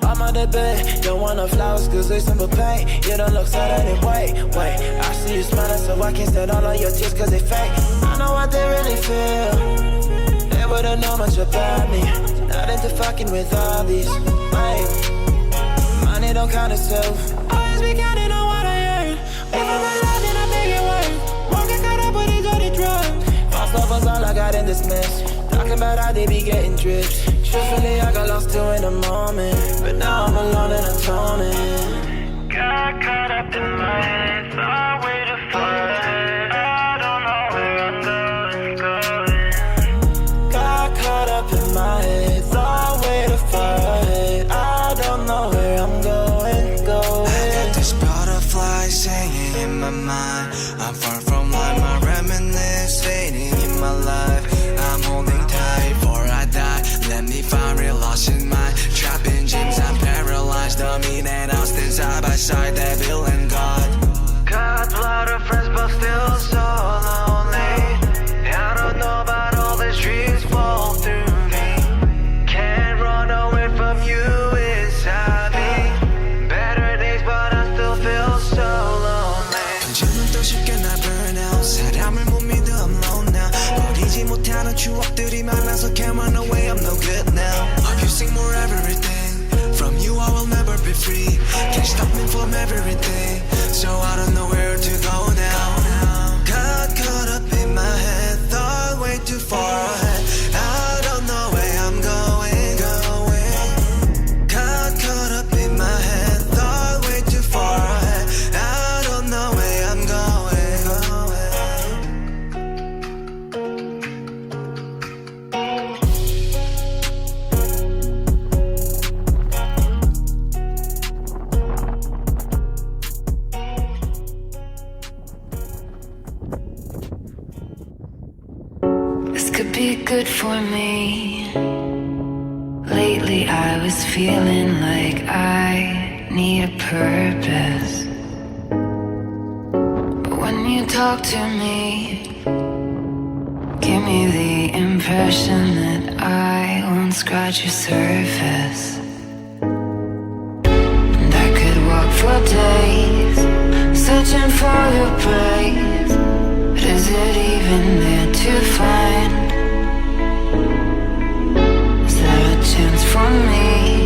I'm on the bed, don't want no flowers cause they simple pain. You don't look sad anyway, wait, I see you smiling so I can't stand all of your tears cause they fake. I know what they really feel, they wouldn't know much about me. Not into fucking with all these, wait, money don't count itself. Always be counting on what I earn. If I'm alive then I make it work. Won't get caught up with these dirty drugs. False love was all I got in this mess. Talking about how they be getting drips. Truthfully, I got lost too in the moment, but now I'm alone and atoning. Got caught up in my head, thought way too far ahead. I don't know where I'm going. Got caught up in my head, thought way too far ahead. I don't know where I'm going. I got this butterfly singing in my mind. I'm far from life, my reminiscence fading in my life. I'm holding tight before I die. Let me find real lost in my trapped in dreams. I'm paralyzed, the mean and I stand side by side, devil and God. Got a lot of friends but still so lonely. I don't know about all these dreams fall through me. Can't run away from you inside me. Better days but I still feel so lonely. 언제는 또 쉽게 날 burn out. 사람을 못 믿어 I'm alone now. 버리지 못하는 추억들이 많아서 can't run away I'm no good now. Abusing more everything. From you I will never be free. Can't stop me from everything. So I don't know where to go now. Got caught up in my head, thought way too far ahead. I don't know where I'm going. Got caught up in my head, thought way too far ahead. I don't know where I'm going. This could be good for me. Lately I was feeling like I need a purpose. But when you talk to me, give me the impression that I won't scratch your surface. And I could walk for days, searching for your praise. But is it even there to find? Is there a chance for me